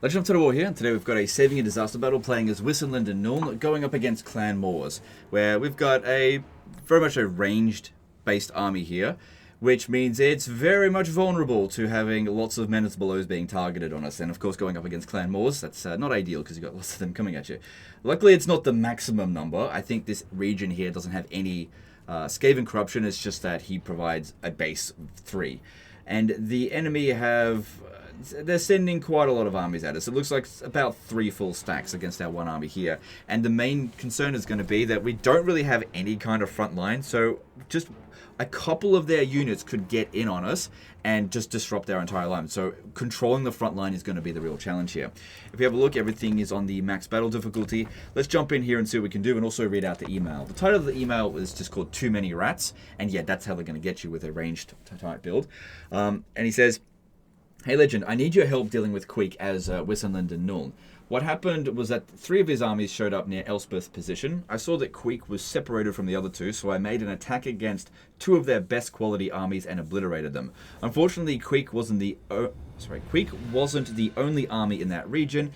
Legend of Total War here, and today we've got a saving and disaster battle playing as Wissenland and Nuln going up against Clan Moors, where we've got a very much a ranged-based army here, which means it's very much vulnerable to having lots of menace belows being targeted on us, and of course going up against Clan Moors, that's not ideal because you've got lots of them coming at you. Luckily it's not the maximum number. I think this region here doesn't have any Skaven corruption, it's just that he provides a base of 3. And the enemy have... they're sending quite a lot of armies at us. It looks like about 3 full stacks against our one army here. And the main concern is going to be that we don't really have any kind of front line. So just a couple of their units could get in on us and just disrupt our entire line. So controlling the front line is going to be the real challenge here. If we have a look, everything is on the max battle difficulty. Let's jump in here and see what we can do and also read out the email. The title of the email is just called Too Many Rats. And yeah, that's how they're going to get you with a ranged type build. And he says... Hey Legend, I need your help dealing with Queek as Wissenland and Nuln. What happened was that 3 of his armies showed up near Elspeth's position. I saw that Queek was separated from the other 2, so I made an attack against 2 of their best quality armies and obliterated them. Unfortunately, Queek wasn't the only army in that region,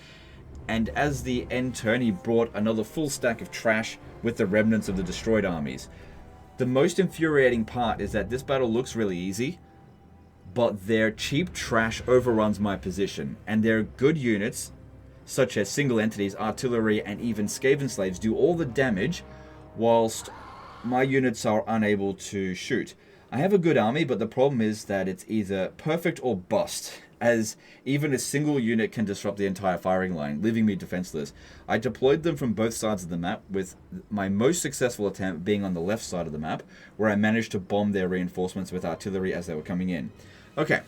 and as the end turn, he brought another full stack of trash with the remnants of the destroyed armies. The most infuriating part is that this battle looks really easy, but their cheap trash overruns my position, and their good units, such as single entities, artillery, and even Skaven slaves, do all the damage, whilst my units are unable to shoot. I have a good army, but the problem is that it's either perfect or bust, as even a single unit can disrupt the entire firing line, leaving me defenseless. I deployed them from both sides of the map, with my most successful attempt being on the left side of the map, where I managed to bomb their reinforcements with artillery as they were coming in. Okay,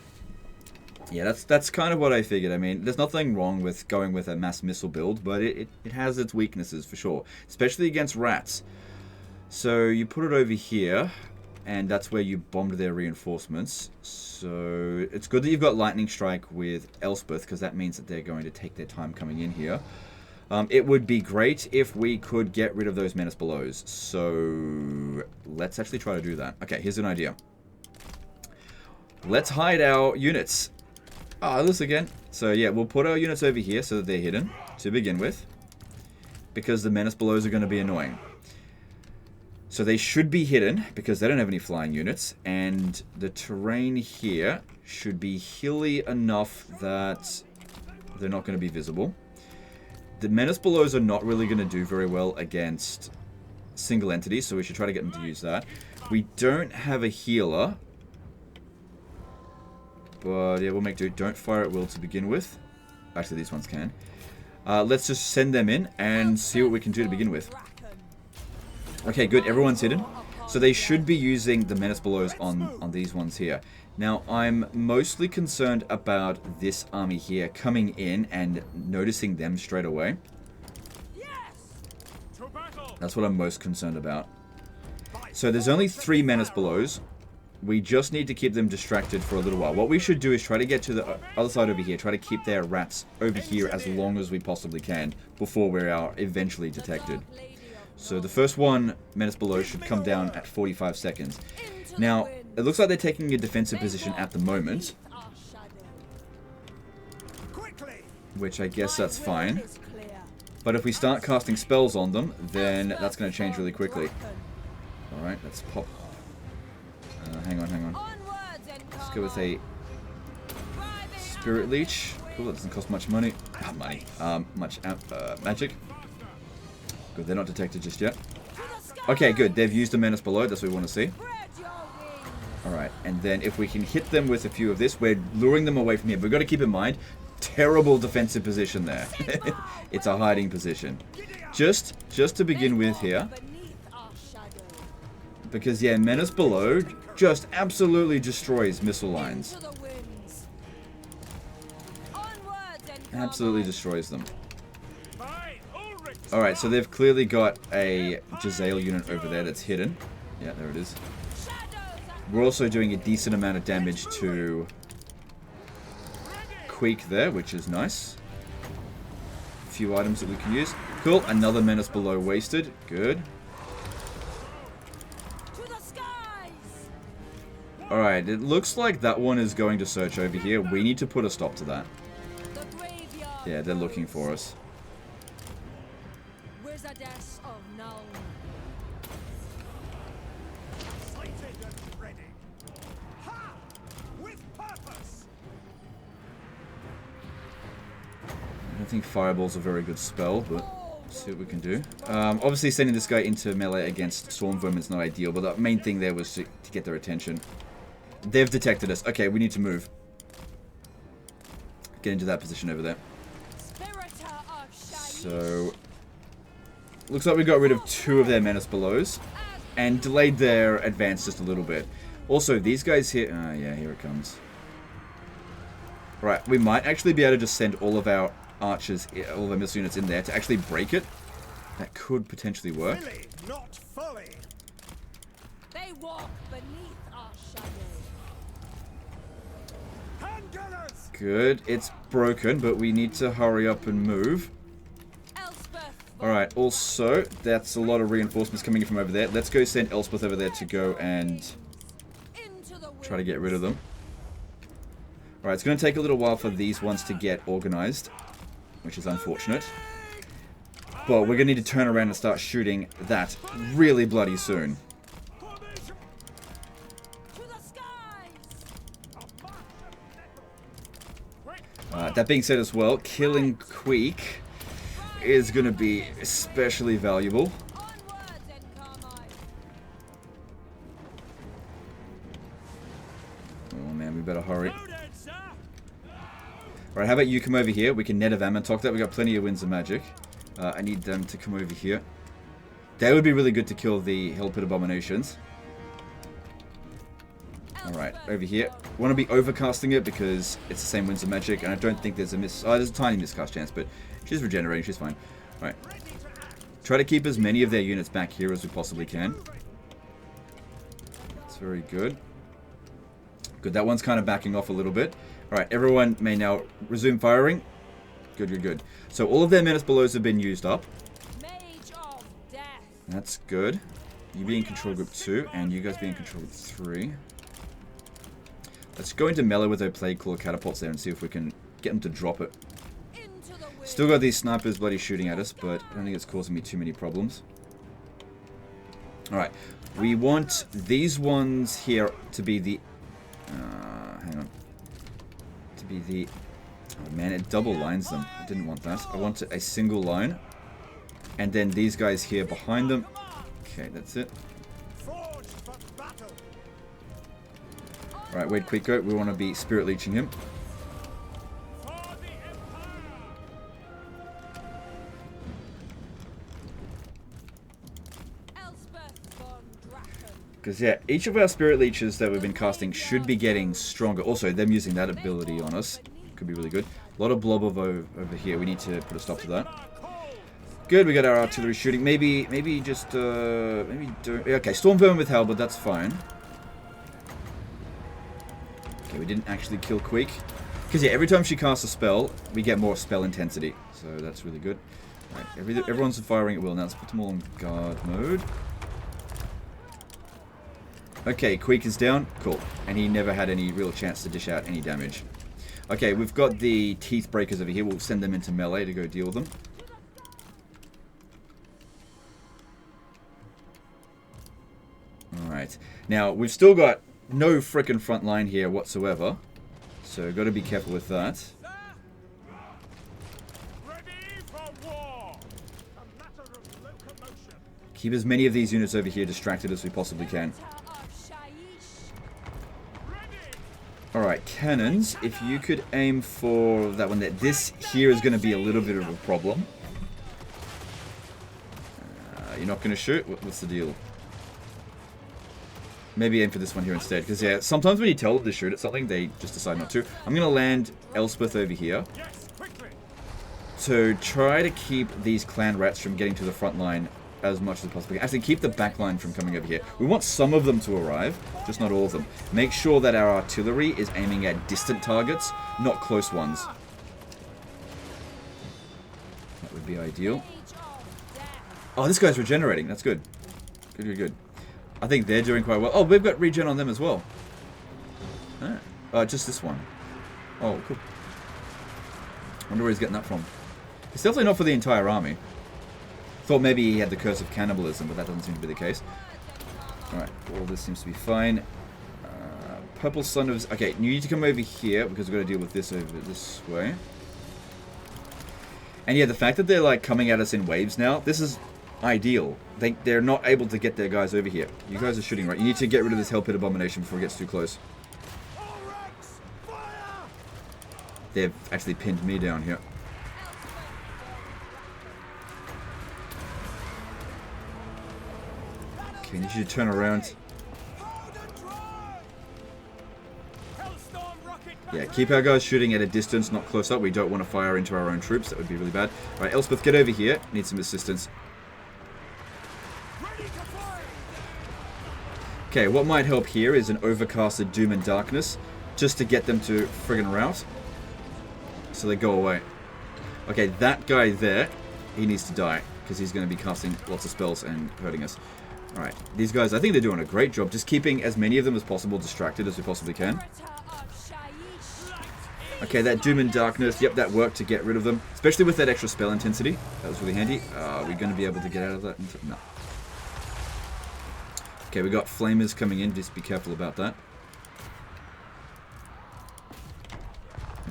yeah, that's kind of what I figured. I mean, there's nothing wrong with going with a mass missile build, but it has its weaknesses for sure, especially against rats. So you put it over here, and that's where you bombed their reinforcements. So it's good that you've got Lightning Strike with Elspeth, because that means that they're going to take their time coming in here. It would be great if we could get rid of those menace belows. So let's actually try to do that. Okay, here's an idea. Let's hide our units. This again. So yeah, we'll put our units over here so that they're hidden to begin with, because the menace belows are going to be annoying. So they should be hidden because they don't have any flying units, and the terrain here should be hilly enough that they're not going to be visible. The menace belows are not really going to do very well against single entities, so we should try to get them to use that. We don't have a healer. But yeah, we'll make do. Don't fire at will to begin with. Actually, these ones can. Let's just send them in and see what we can do to begin with. Okay, good. Everyone's hidden. So they should be using the menace belows on these ones here. Now, I'm mostly concerned about this army here coming in and noticing them straight away. That's what I'm most concerned about. So there's only 3 menace belows. We just need to keep them distracted for a little while. What we should do is try to get to the other side over here. Try to keep their rats over here as long as we possibly can before we are eventually detected. So the first one, menace below, should come down at 45 seconds. Now, it looks like they're taking a defensive position at the moment, which I guess that's fine. But if we start casting spells on them, then that's going to change really quickly. Alright, let's pop. Hang on. Let's go with a Spirit Leech. Cool, that doesn't cost much money. Much magic. Good, they're not detected just yet. Okay, good. They've used the menace below. That's what we want to see. Alright, and then if we can hit them with a few of this, we're luring them away from here. But we've got to keep in mind, terrible defensive position there. It's a hiding position. Just to begin with here. Because, yeah, menace below just absolutely destroys missile lines. Absolutely destroys them. Alright, so they've clearly got a Jezzail unit over there that's hidden. Yeah, there it is. We're also doing a decent amount of damage to Queek there, which is nice. A few items that we can use. Cool, another menace below wasted. Good. Alright, it looks like that one is going to search over here. We need to put a stop to that. Yeah, they're looking for us. I don't think Fireball's a very good spell, but let's see what we can do. Obviously, sending this guy into melee against Storm Vermin is not ideal, but the main thing there was to get their attention. They've detected us. Okay, we need to move. Get into that position over there. So, looks like we got rid of 2 of their Menace Belows and delayed their advance just a little bit. Also, these guys here... yeah, here it comes. Right, we might actually be able to just send all of our archers, all of our missile units in there to actually break it. That could potentially work. Really, not fully. They walk beneath our shadow. Handgunners! Good, it's broken, but we need to hurry up and move. Alright, also, that's a lot of reinforcements coming in from over there. Let's go send Elspeth over there to go and try to get rid of them. Alright, it's going to take a little while for these ones to get organized, which is unfortunate. But we're going to need to turn around and start shooting that really bloody soon. That being said as well, killing Queek is going to be especially valuable. Oh man, we better hurry. Alright, how about you come over here? We can net of ammo. Talk that. We got plenty of winds of magic. I need them to come over here. That would be really good to kill the Hell Pit Abominations. Alright, over here. Want to be overcasting it because it's the same winds of magic, and I don't think there's a miss. Oh, there's a tiny miscast chance, but she's regenerating. She's fine. Alright. Try to keep as many of their units back here as we possibly can. That's very good. Good, that one's kind of backing off a little bit. Alright, everyone may now resume firing. Good, good, good. So all of their Menace Belows have been used up. That's good. You be in control group 2, and you guys be in control group 3. Let's go into melee with our Plague Claw catapults there and see if we can get them to drop it. Still got these snipers bloody shooting at us, but I don't think it's causing me too many problems. Alright, we want these ones here to be the... hang on. To be the... Oh man, it double lines them. I didn't want that. I want a single line. And then these guys here behind them. Okay, that's it. Alright, wait, Quico. We want to be Spirit Leeching him. Because, yeah, each of our Spirit Leeches that we've been casting should be getting stronger. Also, them using that ability on us could be really good. A lot of blob over here. We need to put a stop to that. Good, we got our artillery shooting. Maybe just, okay, Storm Vermin with Halberd, that's fine. Okay, we didn't actually kill Queek. Because, yeah, every time she casts a spell, we get more spell intensity. So that's really good. Right, everyone's firing at will now. Let's put them all on guard mode. Okay, Queek is down. Cool. And he never had any real chance to dish out any damage. Okay, we've got the Teeth Breakers over here. We'll send them into melee to go deal with them. Alright. Now, we've still got no frickin' front line here whatsoever. So, got to be careful with that. Keep as many of these units over here distracted as we possibly can. Alright, cannons. If you could aim for that one there. This here is going to be a little bit of a problem. You're not going to shoot? What's the deal? Maybe aim for this one here instead. Because, yeah, sometimes when you tell them to shoot at something, they just decide not to. I'm going to land Elspeth over here. To try to keep these clan rats from getting to the front line as much as possible. Actually, keep the back line from coming over here. We want some of them to arrive, just not all of them. Make sure that our artillery is aiming at distant targets, not close ones. That would be ideal. Oh, this guy's regenerating. That's good. Good, good, good. I think they're doing quite well. Oh, we've got regen on them as well. Ah. Just this one. Oh, cool. Wonder where he's getting that from. It's definitely not for the entire army. Thought maybe he had the curse of cannibalism, but that doesn't seem to be the case. Alright, all this seems to be fine. Purple Sun of... Okay, you need to come over here, because we've got to deal with this over this way. And yeah, the fact that they're like coming at us in waves now, this is ideal. They're not able to get their guys over here. You guys are shooting right. You need to get rid of this Hell Pit Abomination before it gets too close. They've actually pinned me down here. Okay, I need you to turn around. Yeah, keep our guys shooting at a distance, not close up. We don't want to fire into our own troops. That would be really bad. Alright, Elspeth, get over here. Need some assistance. Okay, what might help here is an overcasted Doom and Darkness, just to get them to friggin' rout. So they go away. Okay, that guy there, he needs to die, because he's going to be casting lots of spells and hurting us. Alright, these guys, I think they're doing a great job, just keeping as many of them as possible distracted as we possibly can. Okay, that Doom and Darkness, yep, that worked to get rid of them. Especially with that extra spell intensity. That was really handy. Are we going to be able to get out of that? No. Okay, we got Flamers coming in. Just be careful about that.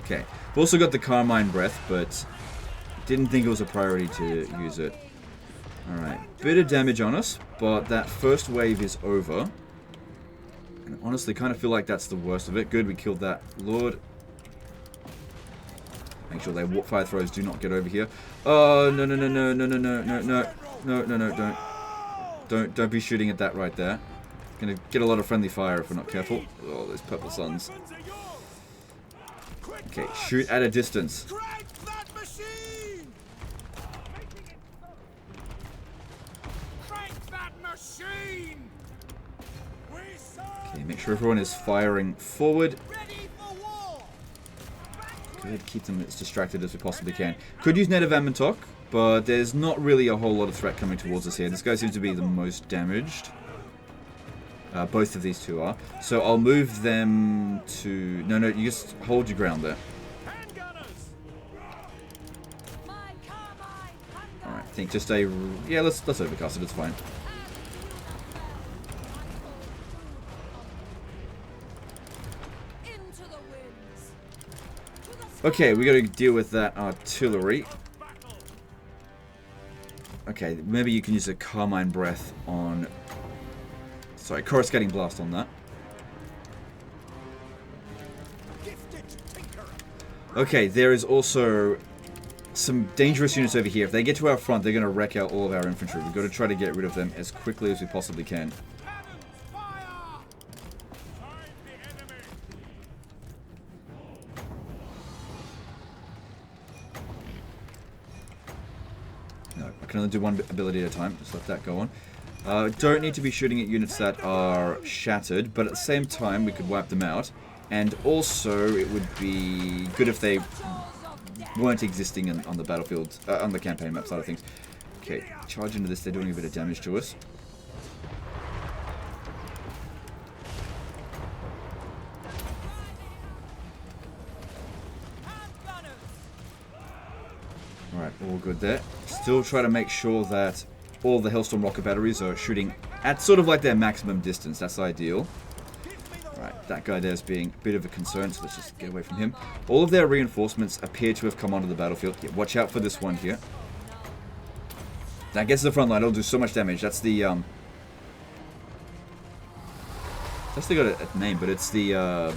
Okay. We've also got the Carmine Breath, but didn't think it was a priority to use it. Alright. Bit of damage on us, but that first wave is over. And honestly, kind of feel like that's the worst of it. Good, we killed that Lord. Make sure their fire throws do not get over here. Oh, no, no, no, no, no, no, no, no, no, no, no, no, don't be shooting at that right there. Gonna get a lot of friendly fire if we're not careful. Oh, those purple suns. Okay, shoot at a distance. Okay, make sure everyone is firing forward. Good, keep them as distracted as we possibly can. Could use Native Amantok, but there's not really a whole lot of threat coming towards us here. This guy seems to be the most damaged. Both of these two are. So I'll move them to... No, no, you just hold your ground there. Alright, I think just a... Yeah, let's overcast it, it's fine. Okay, we gotta deal with that artillery. Okay, maybe you can use a Carmine Breath on... Sorry, Coruscating Blast on that. Okay, there is also some dangerous units over here. If they get to our front, they're gonna wreck out all of our infantry. We've got to try to get rid of them as quickly as we possibly can. I can only do one ability at a time. Just let that go on. Don't need to be shooting at units that are shattered, but at the same time we could wipe them out. And also it would be good if they weren't existing on the battlefield, on the campaign map side of things. Okay, charge into this. They're doing a bit of damage to us. Alright, all good there. Still try to make sure that all the Hellstorm rocket batteries are shooting at sort of like their maximum distance. That's ideal. Alright, that guy there is being a bit of a concern, so let's just get away from him. All of their reinforcements appear to have come onto the battlefield. Yeah, watch out for this one here. That gets to the front line. It'll do so much damage. That's the, That's got a name, but it's the,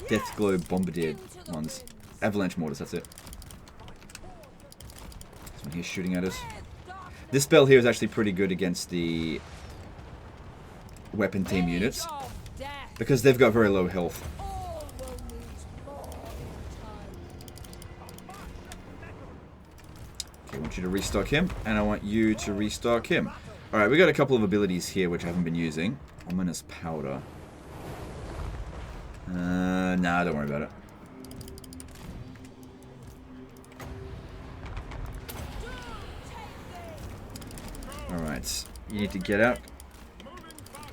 Death Glow Bombardier ones. Avalanche Mortars, that's it. This one here's shooting at us. This spell here is actually pretty good against the weapon team units, because they've got very low health. Okay, I want you to restock him, and I want you to restock him. Alright, we got a couple of abilities here which I haven't been using. Ominous Powder. Nah, don't worry about it. Alright, you need to get out.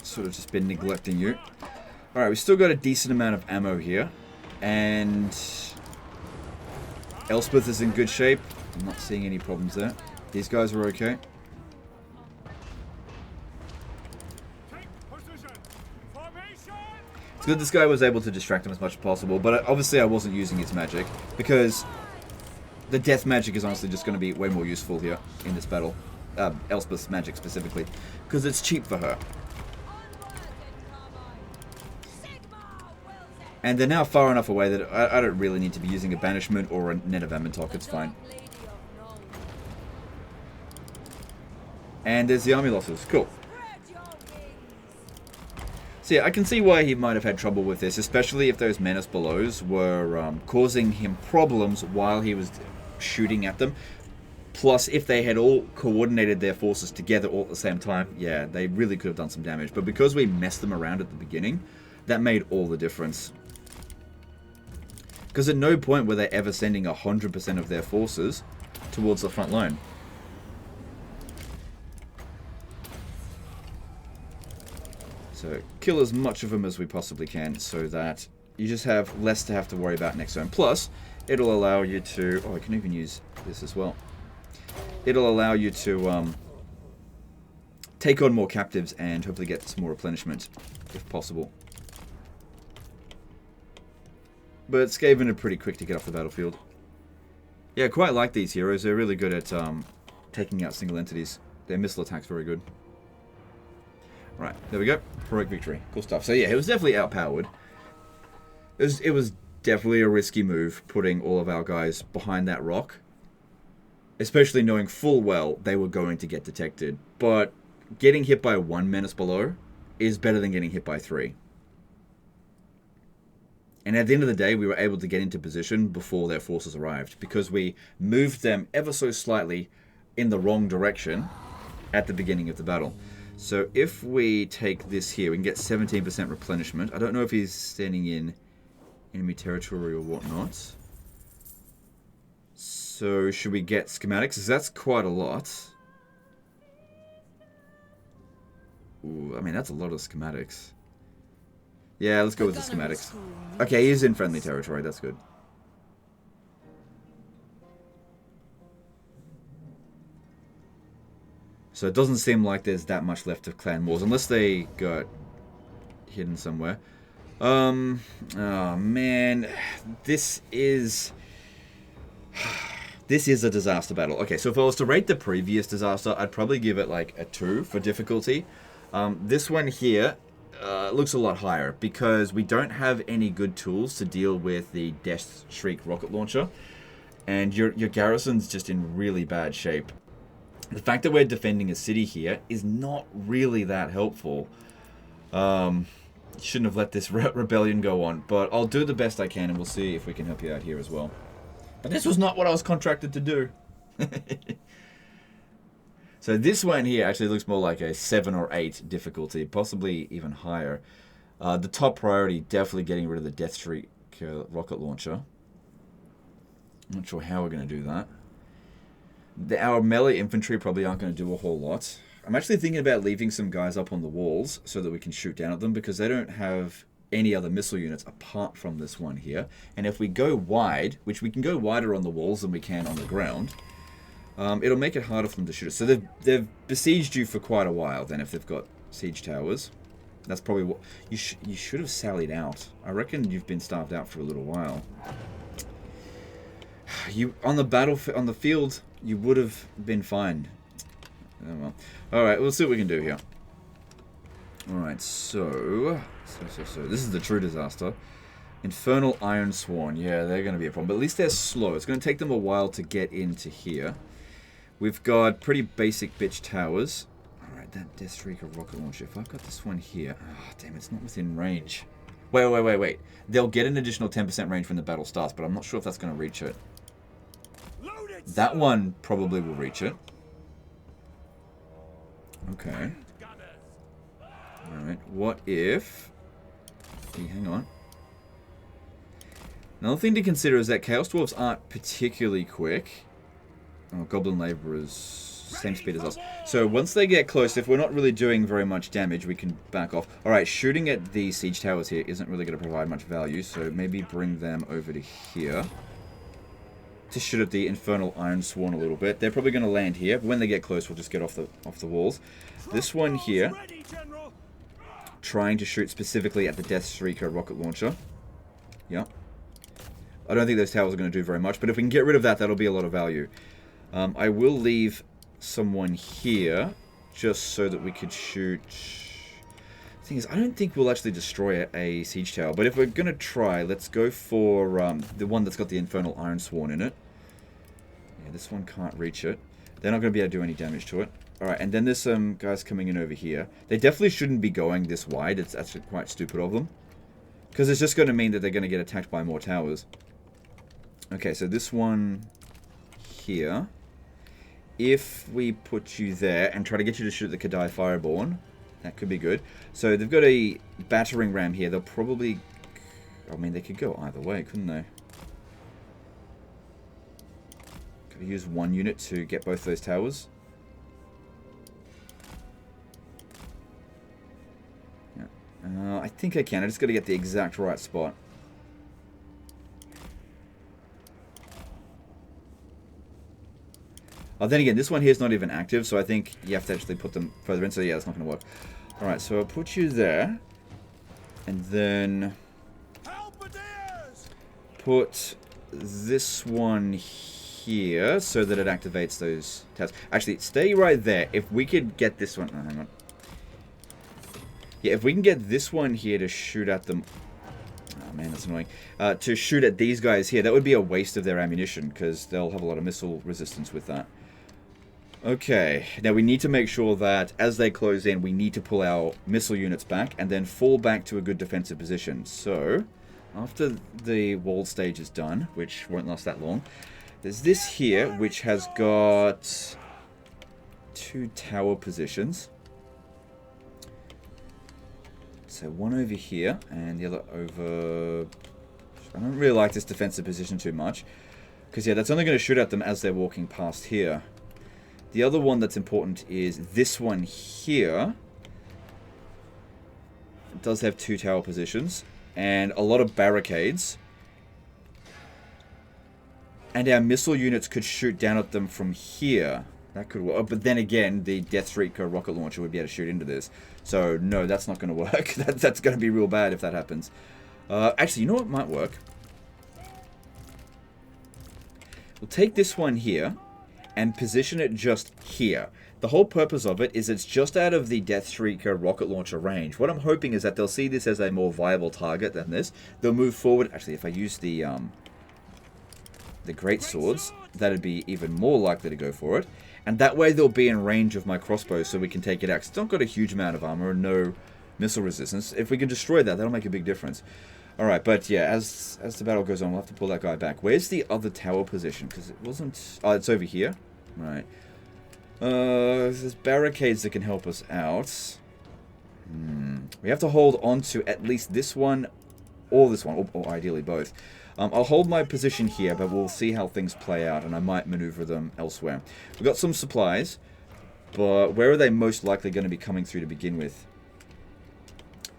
Sort of just been neglecting you. Alright, we've still got a decent amount of ammo here. And Elspeth is in good shape. I'm not seeing any problems there. These guys are okay. It's good this guy was able to distract him as much as possible, but obviously I wasn't using his magic, because the death magic is honestly just going to be way more useful here in this battle. Elspeth's magic specifically, because it's cheap for her. And they're now far enough away that I don't really need to be using a banishment or a net of Ammentok, it's fine. And there's the army losses, cool. So yeah, I can see why he might have had trouble with this, especially if those menace belows were causing him problems while he was shooting at them. Plus, if they had all coordinated their forces together all at the same time, yeah, they really could have done some damage. But because we messed them around at the beginning, that made all the difference. Because at no point were they ever sending 100% of their forces towards the front line. So kill as much of them as we possibly can so that you just have less to have to worry about next turn. Plus, it'll allow you to... Oh, I can even use this as well. It'll allow you to take on more captives and hopefully get some more replenishment, if possible. But Skaven are pretty quick to get off the battlefield. Yeah, I quite like these heroes. They're really good at taking out single entities. Their missile attack's very good. Right, there we go. Heroic victory. Cool stuff. So yeah, it was definitely outpowered. It was definitely a risky move, putting all of our guys behind that rock. Especially knowing full well they were going to get detected. But getting hit by one menace below is better than getting hit by 3. And at the end of the day, we were able to get into position before their forces arrived, because we moved them ever so slightly in the wrong direction at the beginning of the battle. So if we take this here, we can get 17% replenishment. I don't know if he's standing in enemy territory or whatnot. So should we get schematics? Because that's quite a lot. Ooh, I mean, that's a lot of schematics. Yeah, let's go with the schematics. Okay, he's in friendly territory. That's good. So it doesn't seem like there's that much left of clan wars, unless they got hidden somewhere. Oh man, this is a disaster battle. Okay, so if I was to rate the previous disaster, I'd probably give it like a 2 for difficulty. This one here looks a lot higher because we don't have any good tools to deal with the Death Shriek rocket launcher, and your garrison's just in really bad shape. The fact that we're defending a city here is not really that helpful. Shouldn't have let this rebellion go on, but I'll do the best I can and we'll see if we can help you out here as well. But this was not what I was contracted to do. So this one here actually looks more like a 7 or 8 difficulty, possibly even higher. The top priority, definitely getting rid of the Death Shriek rocket launcher. Not sure how we're going to do that. Our melee infantry probably aren't going to do a whole lot. I'm actually thinking about leaving some guys up on the walls so that we can shoot down at them, because they don't have any other missile units apart from this one here. And if we go wide, which we can go wider on the walls than we can on the ground, it'll make it harder for them to shoot us. So they've besieged you for quite a while then, if they've got siege towers. That's probably what... You should have sallied out. I reckon you've been starved out for a little while. On the field, you would have been fine. Oh well. Alright, we'll see what we can do here. Alright, so this is the true disaster. Infernal Iron Sworn. Yeah, they're going to be a problem. But at least they're slow. It's going to take them a while to get into here. We've got pretty basic bitch towers. Alright, that Death Shriek rocket launcher. If I've got this one here... Oh, damn, it's not within range. Wait. They'll get an additional 10% range when the battle starts, but I'm not sure if that's going to reach it. That one probably will reach it. Okay. Alright, what if... Hey, hang on. Another thing to consider is that Chaos Dwarves aren't particularly quick. Oh, Goblin Laborers, same speed as us. So once they get close, if we're not really doing very much damage, we can back off. Alright, shooting at the siege towers here isn't really going to provide much value, so maybe bring them over to here. to shoot at the Infernal Iron Sworn a little bit. They're probably going to land here, but when they get close, we'll just get off the walls. This one here, trying to shoot specifically at the Death Streaker rocket launcher. Yeah. I don't think those towers are going to do very much, but if we can get rid of that, that'll be a lot of value. I will leave someone here, just so that we could shoot... The thing is, I don't think we'll actually destroy a siege tower, but if we're going to try, let's go for the one that's got the Infernal Iron Sworn in it. Yeah, this one can't reach it. They're not going to be able to do any damage to it. Alright, and then there's some guys coming in over here. They definitely shouldn't be going this wide. It's actually quite stupid of them. Because it's just going to mean that they're going to get attacked by more towers. Okay, so this one here. If we put you there and try to get you to shoot the Kadai Fireborn, that could be good. So they've got a battering ram here. They'll probably... I mean, they could go either way, couldn't they? Could we use one unit to get both those towers? I think I can. I just got to get the exact right spot. Oh, then again, this one here is not even active, so I think you have to actually put them further in. So yeah, that's not going to work. Alright, so I'll put you there. And then... put this one here so that it activates those tabs. Actually, stay right there. If we could get this one... Oh, hang on. Yeah, if we can get this one here to shoot at them... Oh man, that's annoying. To shoot at these guys here, that would be a waste of their ammunition, because they'll have a lot of missile resistance with that. Okay, now we need to make sure that as they close in, we need to pull our missile units back, and then fall back to a good defensive position. So, after the wall stage is done, which won't last that long, there's this here, which has got 2 tower positions. So one over here, and the other over... I don't really like this defensive position too much. Because, yeah, that's only going to shoot at them as they're walking past here. The other one that's important is this one here. It does have 2 tower positions, and a lot of barricades. And our missile units could shoot down at them from here. That could work. But then again, the Death Streaker rocket launcher would be able to shoot into this. So, no, that's not going to work. That's going to be real bad if that happens. Actually, you know what might work? We'll take this one here and position it just here. The whole purpose of it is it's just out of the Death Streaker rocket launcher range. What I'm hoping is that they'll see this as a more viable target than this. They'll move forward. Actually, if I use the great swords, that'd be even more likely to go for it. And that way they'll be in range of my crossbow so we can take it out. It's not got a huge amount of armor and no missile resistance. If we can destroy that, that'll make a big difference. Alright, but yeah, as the battle goes on, we'll have to pull that guy back. Where's the other tower position? Because it wasn't... Oh, it's over here. Right. There's barricades that can help us out. We have to hold on to at least this one or this one, or ideally both. I'll hold my position here, but we'll see how things play out, and I might maneuver them elsewhere. We've got some supplies, but where are they most likely going to be coming through to begin with?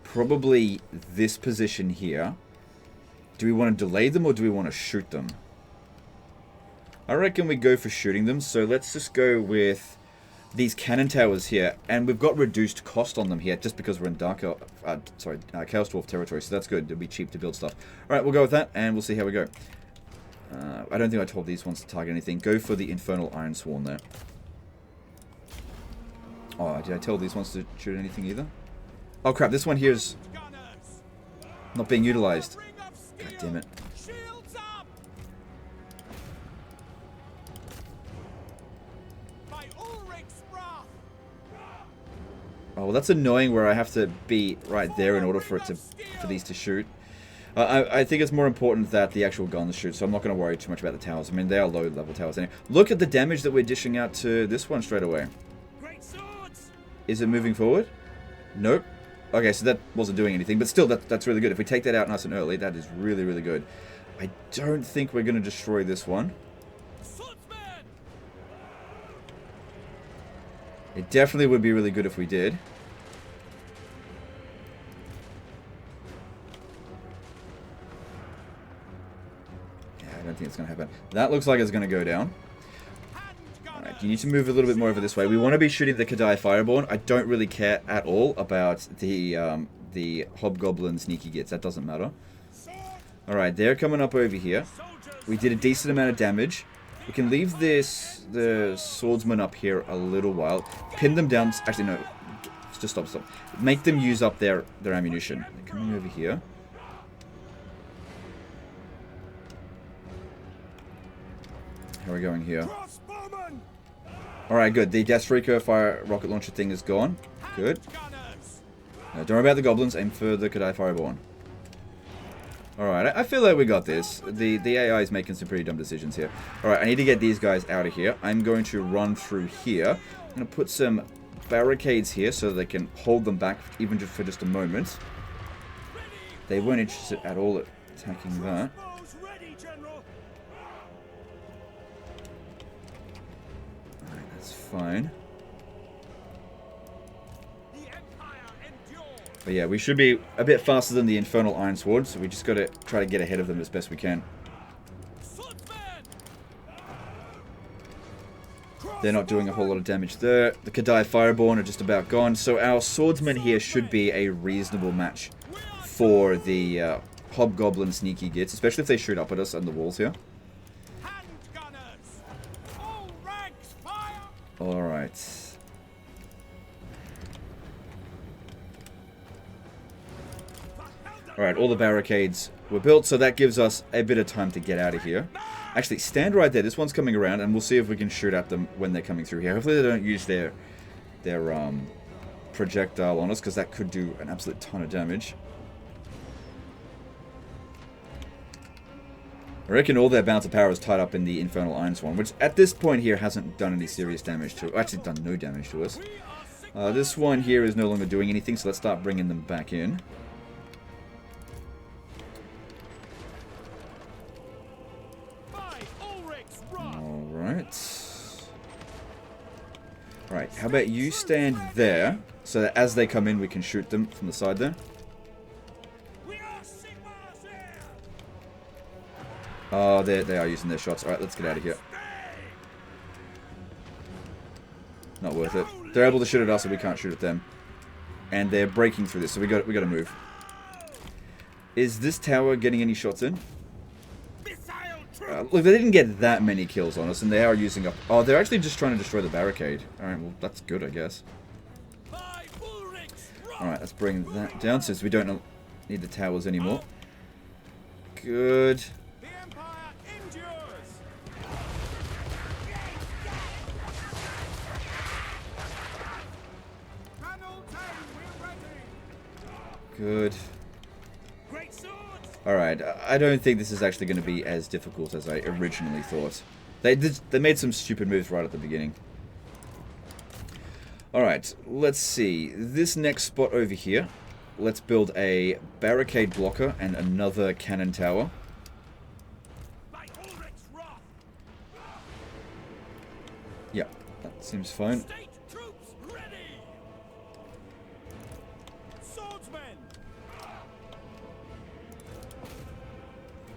Probably this position here. Do we want to delay them, or do we want to shoot them? I reckon we go for shooting them, so let's just go with these cannon towers here, and we've got reduced cost on them here, just because we're in Chaos Dwarf territory, so that's good. It'll be cheap to build stuff. Alright, we'll go with that, and we'll see how we go. I don't think I told these ones to target anything. Go for the Infernal Iron Sworn there. Oh, did I tell these ones to shoot anything either? Oh crap, this one here is not being utilized. God damn it. Oh, well, that's annoying where I have to be right there in order for these to shoot. I think it's more important that the actual guns shoot, so I'm not going to worry too much about the towers. I mean, they are low-level towers anyway. Look at the damage that we're dishing out to this one straight away. Is it moving forward? Nope. Okay, so that wasn't doing anything, but still, that's really good. If we take that out nice and early, that is really, really good. I don't think we're going to destroy this one. It definitely would be really good if we did. Yeah, I don't think it's going to happen. That looks like it's going to go down. Alright, you need to move a little bit more over this way. We want to be shooting the Kadai Fireborn. I don't really care at all about the Hobgoblin Sneaky Gits. That doesn't matter. Alright, they're coming up over here. We did a decent amount of damage. We can leave the swordsman up here a little while. Pin them down. Actually, no. Just stop. Make them use up their ammunition. They're coming over here. How are we going here? Alright, good. The Deathstreaker fire rocket launcher thing is gone. Good. Now, don't worry about the goblins. Aim for the Kadai Fireborn. Alright, I feel like we got this. The AI is making some pretty dumb decisions here. Alright, I need to get these guys out of here. I'm going to run through here. I'm going to put some barricades here so they can hold them back even just for just a moment. They weren't interested at all at attacking that. Alright, that's fine. But yeah, we should be a bit faster than the Infernal Iron Sword, so we just got to try to get ahead of them as best we can. They're not doing a whole lot of damage there. The Kadai Fireborn are just about gone, so our swordsmen here should be a reasonable match for the Hobgoblin Sneaky Gits, especially if they shoot up at us on the walls here. Alright. Alright, all the barricades were built, so that gives us a bit of time to get out of here. Actually, stand right there. This one's coming around, and we'll see if we can shoot at them when they're coming through here. Hopefully they don't use their projectile on us, because that could do an absolute ton of damage. I reckon all their bounce of power is tied up in the Infernal Iron Swan, which at this point here hasn't done any serious damage to... Actually, done no damage to us. This one here is no longer doing anything, so let's start bringing them back in. Right, how about you stand there, so that as they come in we can shoot them from the side there. Oh, they are using their shots. Alright, let's get out of here. Not worth it. They're able to shoot at us, so we can't shoot at them. And they're breaking through this, so we got to move. Is this tower getting any shots in? Look, they didn't get that many kills on us, and they are using up... Oh, they're actually just trying to destroy the barricade. Alright, well, that's good, I guess. Alright, let's bring that down, since we don't need the towers anymore. Good. Good. Alright, I don't think this is actually going to be as difficult as I originally thought. They made some stupid moves right at the beginning. Alright, let's see. This next spot over here, let's build a barricade blocker and another cannon tower. Yeah, that seems fine.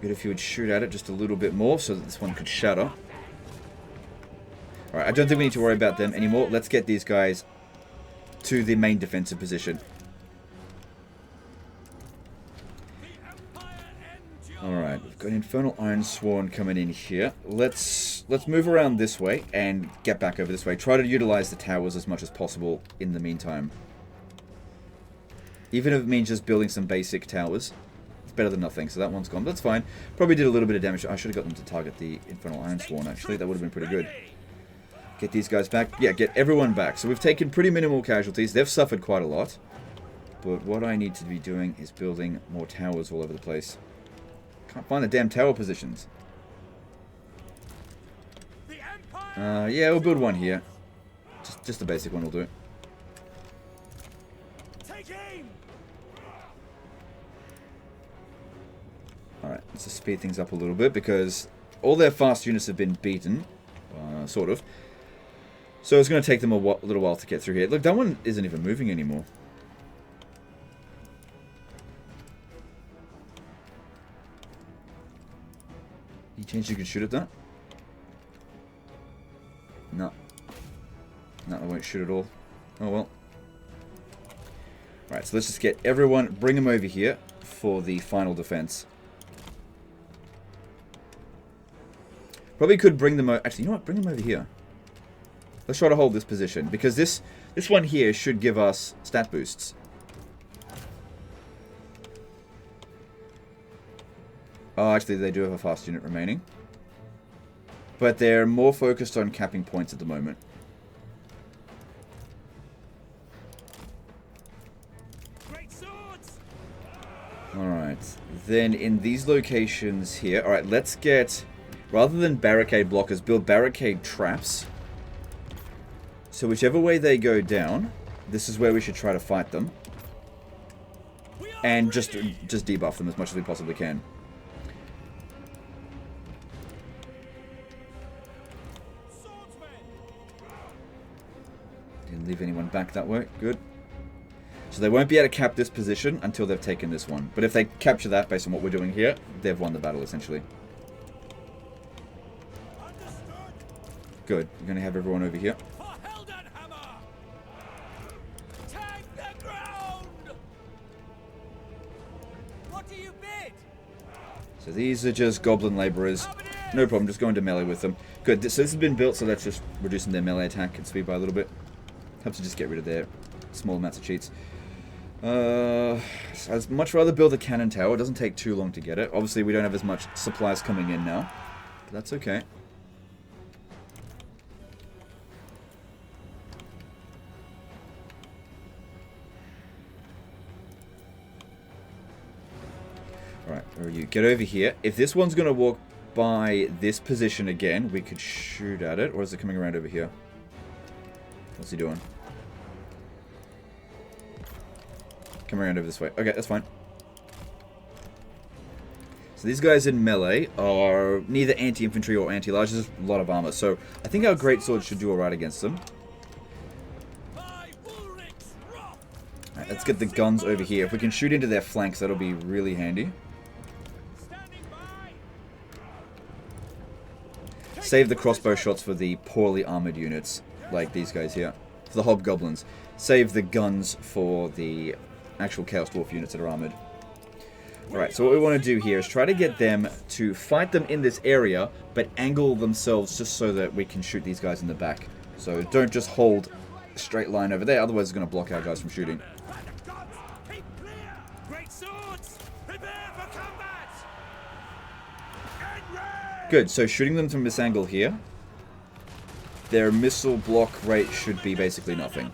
Good if you would shoot at it just a little bit more so that this one could shatter. Alright, I don't think we need to worry about them anymore. Let's get these guys to the main defensive position. Alright, we've got Infernal Iron Sworn coming in here. Let's move around this way and get back over this way. Try to utilize the towers as much as possible in the meantime. Even if it means just building some basic towers. Better than nothing, so that one's gone. That's fine. Probably did a little bit of damage. I should have got them to target the Infernal Iron Sworn, actually. That would have been pretty good. Get these guys back. Yeah, get everyone back. So we've taken pretty minimal casualties. They've suffered quite a lot. But what I need to be doing is building more towers all over the place. Can't find the damn tower positions. Yeah, we'll build one here. Just the basic one will do. Alright, let's just speed things up a little bit because all their fast units have been beaten. Sort of. So it's going to take them a little while to get through here. Look, that one isn't even moving anymore. Any chance you can shoot at that? No. No, I won't shoot at all. Oh well. Alright, so let's just get everyone, bring them over here for the final defense. Probably could bring them... Actually, you know what? Bring them over here. Let's try to hold this position, because this one here should give us stat boosts. Oh, actually, they do have a fast unit remaining. But they're more focused on capping points at the moment. Alright, then in these locations here... Alright, let's get... Rather than barricade blockers, build barricade traps. So whichever way they go down, this is where we should try to fight them. And just debuff them as much as we possibly can. Didn't leave anyone back that way. Good. So they won't be able to cap this position until they've taken this one. But if they capture that based on what we're doing here, they've won the battle essentially. Good. We're going to have everyone over here. So these are just goblin laborers. No problem, just go into melee with them. Good, so this has been built, so that's just reducing their melee attack and speed by a little bit. Helps to just get rid of their small amounts of cheats. I'd much rather build a cannon tower. It doesn't take too long to get it. Obviously, we don't have as much supplies coming in now. But that's okay. Alright, where are you? Get over here. If this one's going to walk by this position again, we could shoot at it. Or is it coming around over here? What's he doing? Come around over this way. Okay, that's fine. So these guys in melee are neither anti-infantry or anti-large. There's a lot of armor. So I think our greatsword should do alright against them. Alright, let's get the guns over here. If we can shoot into their flanks, that'll be really handy. Save the crossbow shots for the poorly armored units, like these guys here. For the hobgoblins. Save the guns for the actual Chaos Dwarf units that are armored. Alright, so what we want to do here is try to get them to fight them in this area, but angle themselves just so that we can shoot these guys in the back. So don't just hold a straight line over there, otherwise it's going to block our guys from shooting. Good, so shooting them from this angle here, their missile block rate should be basically nothing.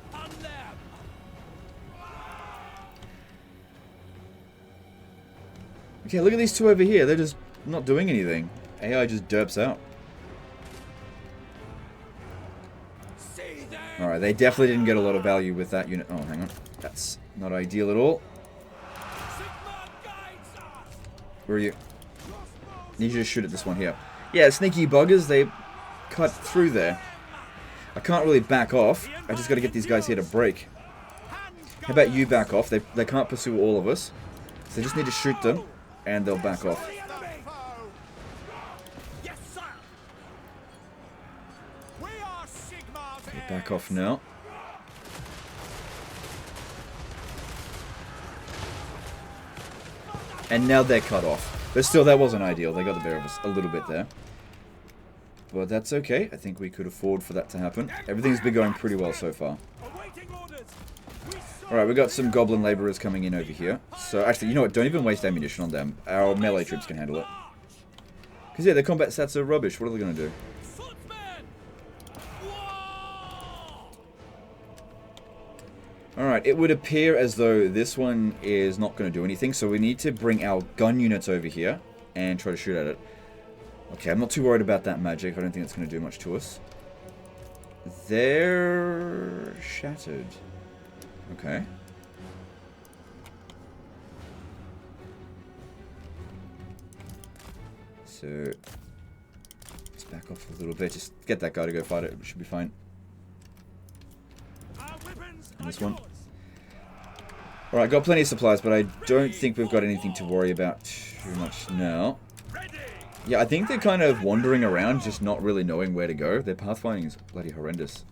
Okay, look at these two over here, they're just not doing anything. AI just derps out. Alright, they definitely didn't get a lot of value with that unit. Oh, hang on. That's not ideal at all. Where are you? Need you to shoot at this one here. Yeah, sneaky buggers, they cut through there. I can't really back off. I just got to get these guys here to break. How about you back off? They can't pursue all of us. So they just need to shoot them, and they'll back off. Okay, back off now. And now they're cut off. But still, that wasn't ideal. They got the better of us a little bit there. But that's okay. I think we could afford for that to happen. Everything's been going pretty well so far. Alright, we got some goblin laborers coming in over here. So, actually, you know what? Don't even waste ammunition on them. Our melee troops can handle it. Because, yeah, their combat stats are rubbish. What are they going to do? Alright, it would appear as though this one is not going to do anything, so we need to bring our gun units over here and try to shoot at it. Okay, I'm not too worried about that magic. I don't think it's going to do much to us. They're shattered. Okay. So, let's back off a little bit. Just get that guy to go fight it. It should be fine. And this one. Alright, got plenty of supplies, but I don't think we've got anything to worry about too much now. Yeah, I think they're kind of wandering around, just not really knowing where to go. Their pathfinding is bloody horrendous.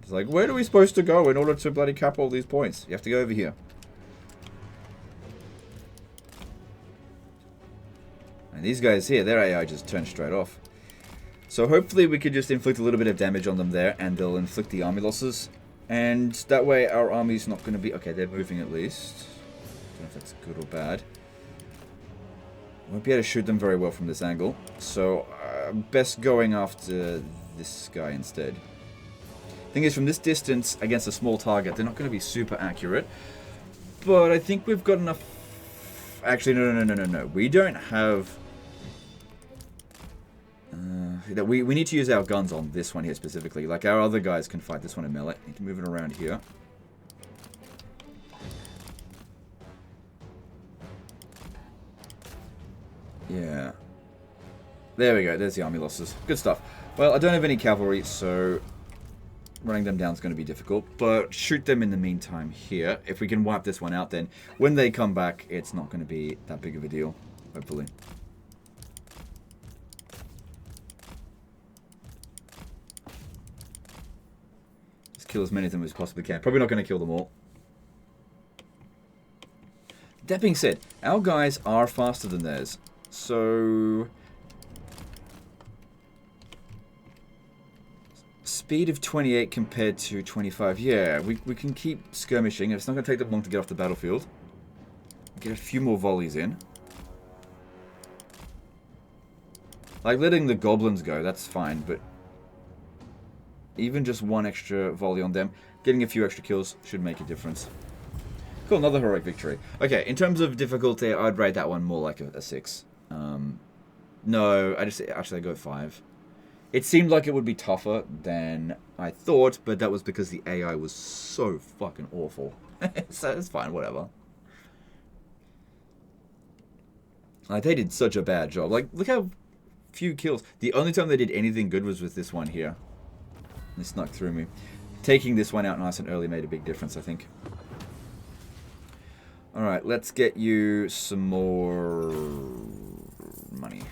It's like, where are we supposed to go in order to bloody cap all these points? You have to go over here. And these guys here, their AI just turned straight off. So hopefully we could just inflict a little bit of damage on them there, and they'll inflict the army losses. And that way our army's not going to be... Okay, they're moving at least. Don't know if that's good or bad. Won't be able to shoot them very well from this angle. So, best going after this guy instead. Thing is, from this distance, against a small target, they're not going to be super accurate. But I think we've got enough... Actually, no. We don't have... we need to use our guns on this one here specifically. Like, our other guys can fight this one in melee. Need to move it around here. Yeah. There we go. There's the army losses. Good stuff. Well, I don't have any cavalry, so running them down is going to be difficult. But shoot them in the meantime here. If we can wipe this one out, then when they come back, it's not going to be that big of a deal, hopefully. Just kill as many of them as possibly can. Probably not going to kill them all. That being said, our guys are faster than theirs. So, speed of 28 compared to 25. Yeah, we can keep skirmishing. It's not going to take them long to get off the battlefield. Get a few more volleys in. Like letting the goblins go, that's fine, but even just one extra volley on them, getting a few extra kills should make a difference. Cool, another heroic victory. Okay, in terms of difficulty, I'd rate that one more like a 6. No, I go 5. It seemed like it would be tougher than I thought, but that was because the AI was so fucking awful. So it's fine, whatever. Like, they did such a bad job. Like, look how few kills. The only time they did anything good was with this one here. They snuck through me. Taking this one out nice and early made a big difference, I think. Alright, let's get you some more money.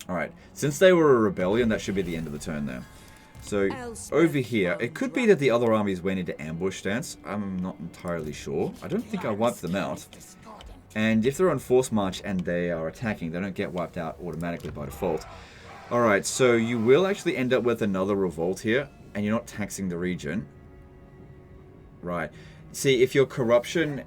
Alright, since they were a rebellion, that should be the end of the turn there. So, over here, it could be that the other armies went into ambush stance. I'm not entirely sure. I don't think I wiped them out. And if they're on force march and they are attacking, they don't get wiped out automatically by default. Alright, so you will actually end up with another revolt here, and you're not taxing the region. Right. See, if your corruption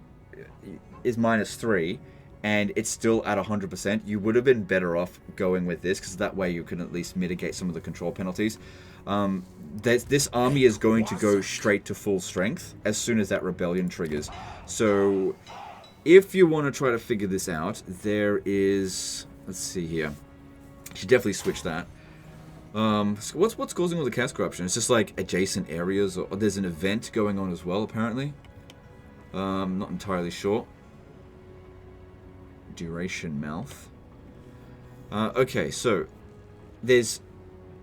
is -3 and it's still at 100%, you would have been better off going with this, because that way you can at least mitigate some of the control penalties. This army is going to go straight to full strength as soon as that rebellion triggers. So, if you want to try to figure this out, there is... Let's see here. You should definitely switch that. What's causing all the cast corruption? It's just like adjacent areas, or there's an event going on as well, apparently. Not entirely sure. Duration mouth. Okay, so there's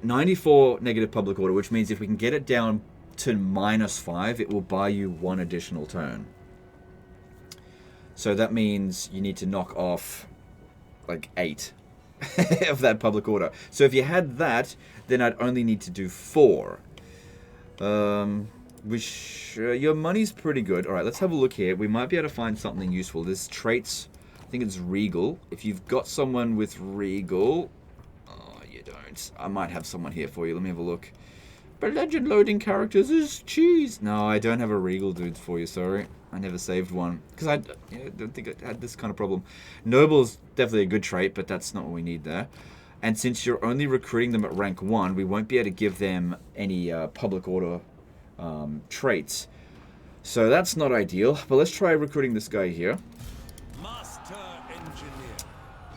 94 negative public order, which means if we can get it down to -5, it will buy you 1 additional turn. So that means you need to knock off like 8 of that public order. So if you had that, then I'd only need to do 4. Which, your money's pretty good. Alright, let's have a look here. We might be able to find something useful. There's traits. I think it's Regal. If you've got someone with Regal... Oh, you don't. I might have someone here for you. Let me have a look. But legend loading characters is cheese. No, I don't have a Regal dude for you, sorry. I never saved one. Because I don't think I had this kind of problem. Noble's definitely a good trait, but that's not what we need there. And since you're only recruiting them at rank 1, we won't be able to give them any public order traits. So that's not ideal. But let's try recruiting this guy here. Master engineer.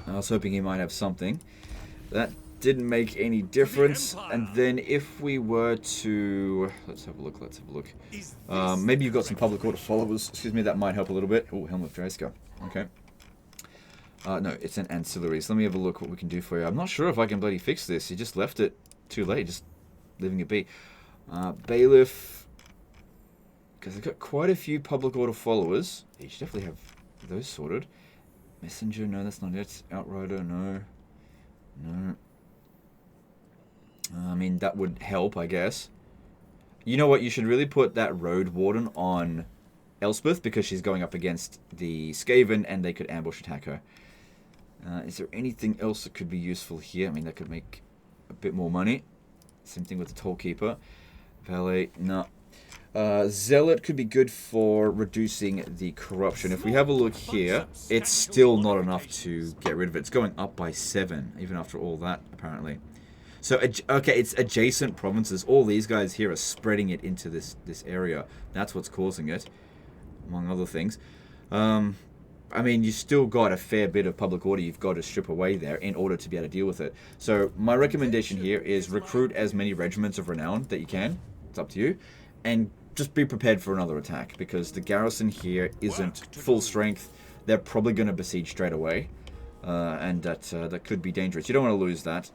I was hoping he might have something. That didn't make any difference. And then if we were to... Let's have a look, maybe you've got some public order followers. Excuse me, that might help a little bit. Oh, Helm of Draska. Okay. No, it's an ancillary. So let me have a look what we can do for you. I'm not sure if I can bloody fix this. You just left it too late, just leaving it be. Bailiff... Because I've got quite a few public order followers. You should definitely have those sorted. Messenger, no, that's not it. Outrider, no. No. I mean, that would help, I guess. You know what? You should really put that Road Warden on Elspeth because she's going up against the Skaven and they could ambush attack her. Is there anything else that could be useful here? I mean, that could make a bit more money. Same thing with the Tollkeeper. Valet, no. Zealot could be good for reducing the corruption. If we have a look here, it's still not enough to get rid of it. It's going up by 7, even after all that, apparently. So, okay, it's adjacent provinces. All these guys here are spreading it into this area. That's what's causing it, among other things. I mean, you still got a fair bit of public order you've got to strip away there in order to be able to deal with it. So, my recommendation here is recruit as many regiments of renown that you can. It's up to you. And just be prepared for another attack, because the garrison here isn't full strength. They're probably going to besiege straight away. And that could be dangerous. You don't want to lose that,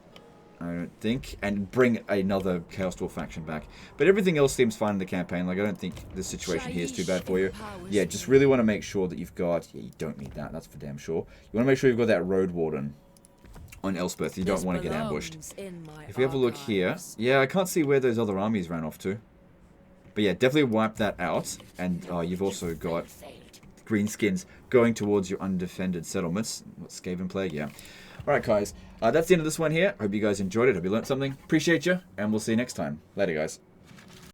I don't think, and bring another Chaos Dwarf faction back. But everything else seems fine in the campaign. Like, I don't think this situation here is too bad for you. Yeah, just really want to make sure that you've got... Yeah, you don't need that, that's for damn sure. You want to make sure you've got that Road Warden on Elspeth. You don't want to get ambushed. If we have a look here... Yeah, I can't see where those other armies ran off to. But yeah, definitely wipe that out. And you've also got greenskins going towards your undefended settlements. What, Skaven Plague? Yeah. Alright, guys. That's the end of this one here. Hope you guys enjoyed it. Hope you learned something. Appreciate you. And we'll see you next time. Later, guys.